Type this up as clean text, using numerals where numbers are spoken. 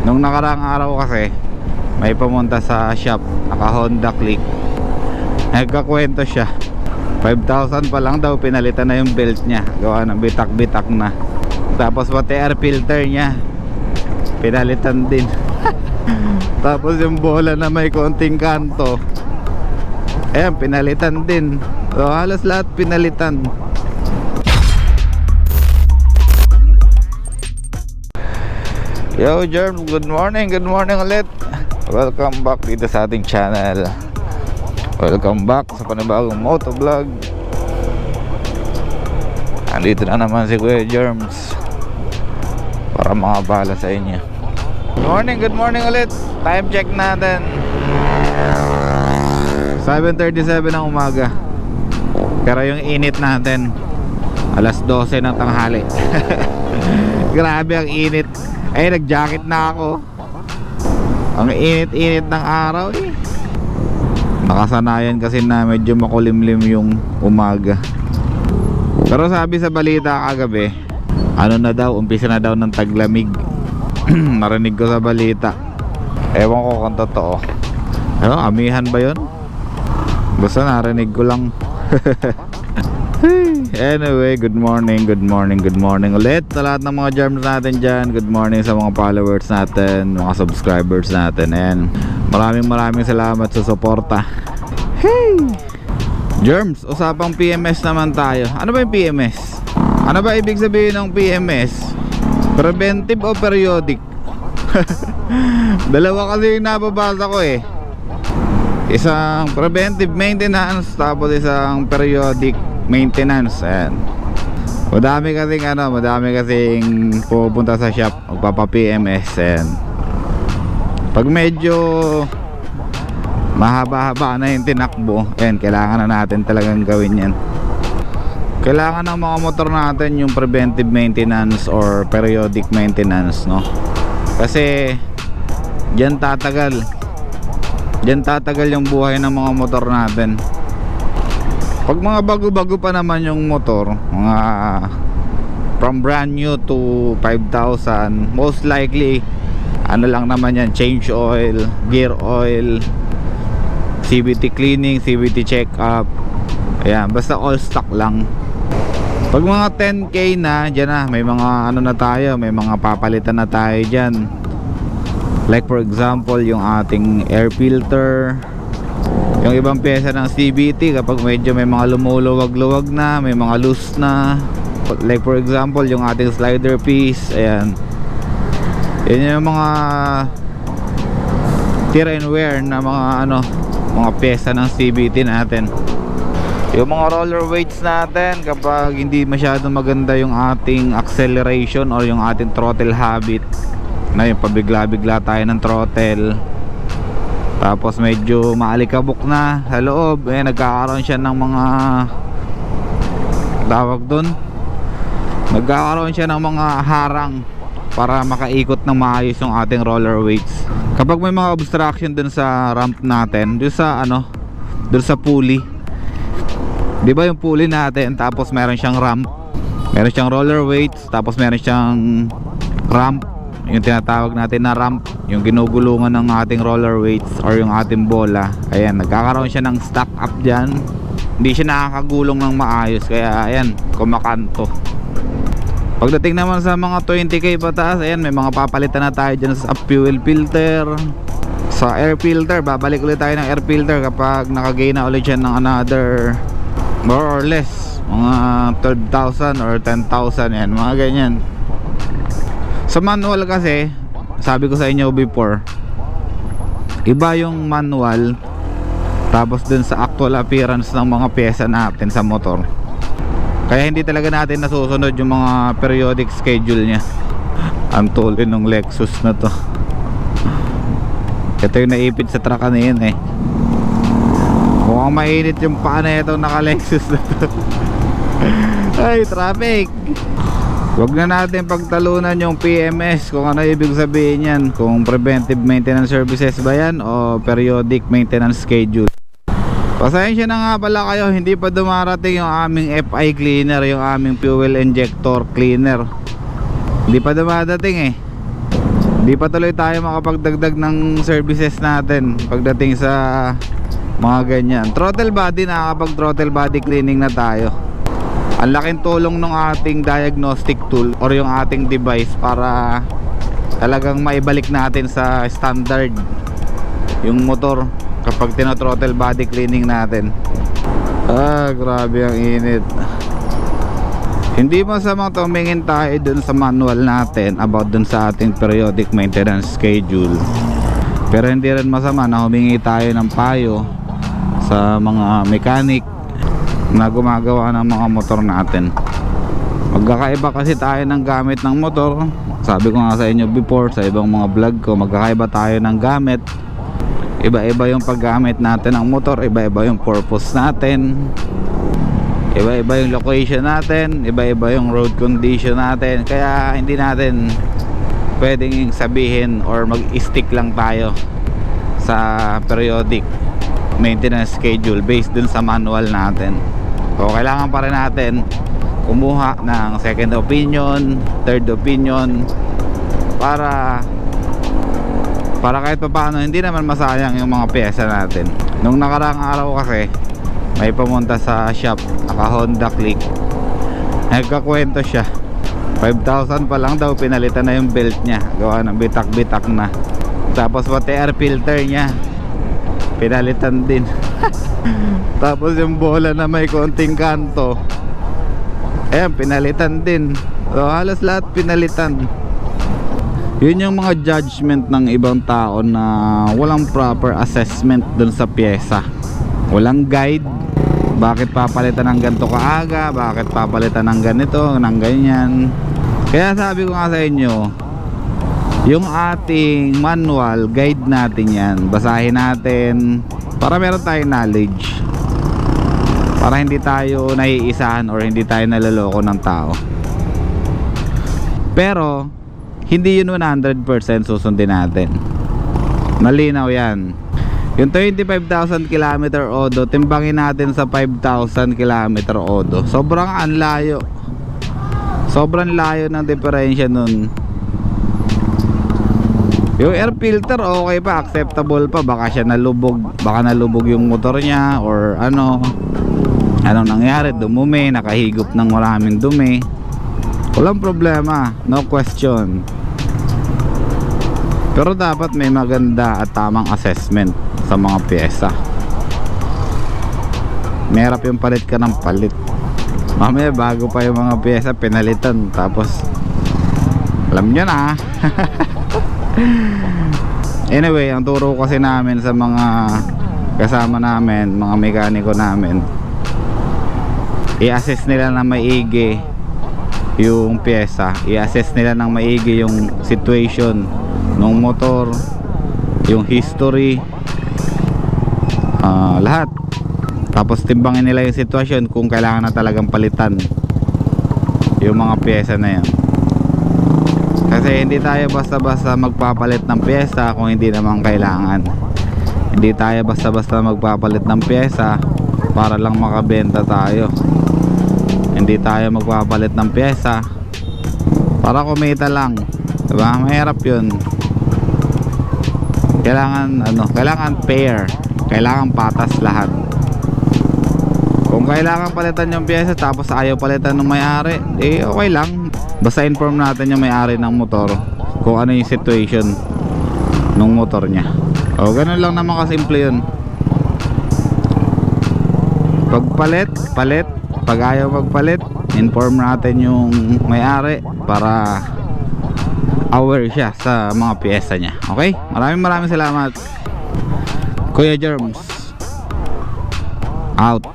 Nung nakaraang araw kasi may pumunta sa shop, naka Honda Click. Nagkakwento siya, 5,000 pa lang daw pinalitan na yung belt niya, gawa ng bitak-bitak na. Tapos pati air filter niya pinalitan din. Tapos yung bola na may konting kanto, ayan, pinalitan din. So halos lahat pinalitan. Yo Germ, good morning ulit. Welcome back dito sa ating channel. Welcome back sa panibagong motovlog. Andito na naman si Kuya Germs para makabala sa inyo. Good morning ulit. Time check natin 7:37 ng umaga. Pero yung init natin alas 12 ng tanghali. Grabe ang init. Ay, nag-jacket na ako. Ang init-init ng araw eh. Nakasanayan kasi na medyo makulimlim yung umaga. Pero sabi sa balita kagabi, ano na daw, umpisa na daw ng taglamig. Narinig ko sa balita. Ewan ko kung totoo. Ano, amihan ba yun? Basta narinig ko lang. Anyway, good morning ulit sa lahat ng mga germs natin dyan. Good morning sa mga followers natin, mga subscribers natin. And maraming salamat sa suporta. Hey! Germs, usapang PMS naman tayo. Ano ba yung PMS? Ano ba ibig sabihin ng PMS? Preventive o periodic? Dalawa kasi yung nababasa ko eh. Isang preventive maintenance, tapos isang periodic maintenance. Ayan. Madami kasing pupunta sa shop magpapa-PMS. Ayan. Pag medyo mahaba-haba na yung tinakbo, ayan, kailangan na natin talagang gawin yan. Kailangan ng mga motor natin yung preventive maintenance or periodic maintenance, no? Kasi diyan tatagal yung buhay ng mga motor natin. Pag mga bago-bago pa naman yung motor, mga from brand new to 5,000, most likely ano lang naman yan, change oil, gear oil, CVT cleaning, CVT check up. Ayan, basta all stock lang. Pag mga 10k na, dyan na, may mga ano na tayo, may mga papalitan na tayo dyan. Like for example, yung ating air filter, yung ibang pyesa ng CVT kapag medyo may mga lumuluwag-luwag na, may mga loose na. Like for example, yung ating slider piece, ayan. Yan yung mga tear and wear na mga pyesa ng CVT natin. Yung mga roller weights natin, kapag hindi masyadong maganda yung ating acceleration or yung ating throttle habit, na yung pabigla-bigla tayo ng throttle, tapos medyo maalikabok na sa loob, nagkakaroon siya ng mga tawag doon, nagkakaroon siya ng mga harang para makaikot ng maayos yung ating roller weights. Kapag may mga obstruction dun sa ramp natin, dun sa pulley, di ba yung pulley natin, tapos meron siyang ramp, meron siyang roller weights, tapos meron siyang ramp, yung tinatawag natin na ramp, yung ginugulungan ng ating roller weights or yung ating bola. Ayan, nagkakaroon siya ng stack up dyan, hindi siya nakakagulong ng maayos, kaya ayan, kumakanto. Pagdating naman sa mga 20k pataas, ayan, may mga papalitan na tayo dyan sa fuel filter. Sa air filter, babalik ulit tayo ng air filter kapag nakagain na ulit siya ng another more or less mga 12,000 or 10,000, yan, mga ganyan. Sa manual kasi, sabi ko sa inyo before, iba yung manual tapos dun sa actual appearance ng mga pyesa natin sa motor. Kaya hindi talaga natin nasusunod yung mga periodic schedule nya. Ang tuloy ng Lexus na to. Ito yung naipit sa truck kanina eh. Mukhang mainit yung paa na itong naka Lexus na to. Ay, traffic. Huwag na natin pagtalunan yung PMS, kung ano ibig sabihin yan, kung preventive maintenance services ba yan o periodic maintenance schedule. Pasensya na nga pala kayo, hindi pa dumarating yung aming FI cleaner, yung aming fuel injector cleaner. Hindi pa dumadating eh. Hindi Hindi pa tuloy tayo makapagdagdag ng services natin pagdating sa mga ganyan. Throttle body, nakakapag throttle body cleaning na tayo. Ang laking tulong ng ating diagnostic tool or yung ating device para talagang maibalik natin sa standard yung motor kapag tino-throttle body cleaning natin. Grabe ang init. Hindi masamang tumingin tayo dun sa manual natin about dun sa ating periodic maintenance schedule. Pero hindi rin masama na humingi tayo ng payo sa mga mechanic na gumagawa ng mga motor natin. Magkakaiba kasi tayo ng gamit ng motor. Sabi ko nga sa inyo before sa ibang mga vlog ko, magkakaiba tayo ng gamit. Iba-iba yung paggamit natin ng motor, iba-iba yung purpose natin, iba-iba yung location natin, iba-iba yung road condition natin. Kaya hindi natin pwedeng sabihin or mag-stick lang tayo sa periodic maintenance schedule based dun sa manual natin. So kailangan pa rin natin kumuha ng second opinion, third opinion para kahit pa paano hindi naman masayang yung mga pyesa natin. Nung nakaraang araw kasi may pumunta sa shop, naka Honda Click, nagkakwento siya 5,000 pa lang daw pinalitan na yung belt niya, gawa ng bitak-bitak na. Tapos pati air filter niya pinalitan din. Tapos yung bola na may konting kanto, ayan, pinalitan din. So halos lahat pinalitan. Yun yung mga judgment ng ibang tao na walang proper assessment dun sa pyesa. Walang guide. Bakit papalitan ng ganito kaaga? Bakit papalitan ng ganito, ng ganyan? Kaya sabi ko nga sa inyo, yung ating manual, guide natin yan. Basahin natin para meron tayong knowledge, para hindi tayo naiisahan or hindi tayo naloloko ng tao. Pero hindi yun 100% susundin natin. Malinaw yan. Yung 25,000 km odo, timbangin natin sa 5,000 km odo. Sobrang anlayo. Sobrang layo ng diferensya nun. Yung air filter okay pa, acceptable pa. Baka siya nalubog, baka nalubog yung motor niya or anong nangyari, dumumi, nakahigop ng maraming dumi. Walang problema, no question. Pero dapat may maganda at tamang assessment sa mga pyesa. Merap yung palit ka ng palit. Mamaya bago pa yung mga pyesa pinalitan, tapos alam nyo na. Anyway, ang turo kasi namin sa mga kasama namin, mga mekaniko namin, i-assess nila na maigi yung pyesa, i-assess nila ng maigi yung situation ng motor, yung history, lahat. Tapos timbangin nila yung sitwasyon kung kailangan na talagang palitan yung mga pyesa na yan. Kasi hindi tayo basta-basta magpapalit ng pyesa kung hindi naman kailangan. Hindi tayo basta-basta magpapalit ng pyesa para lang makabenta tayo. Hindi tayo magpapalit ng pyesa para kumita lang, diba? Mahirap yun. Kailangan fair, kailangan patas lahat. Kung kailangan palitan yung pyesa tapos ayaw palitan ng may-ari, okay lang. Basta inform natin yung may-ari ng motor kung ano yung situation ng motor niya. O ganun lang naman kasimple yun. Pagpalit, palit. Pag ayaw magpalit, inform natin yung may-ari para aware siya sa mga pyesa niya. Okay? Maraming salamat, Kuya Germs. Out.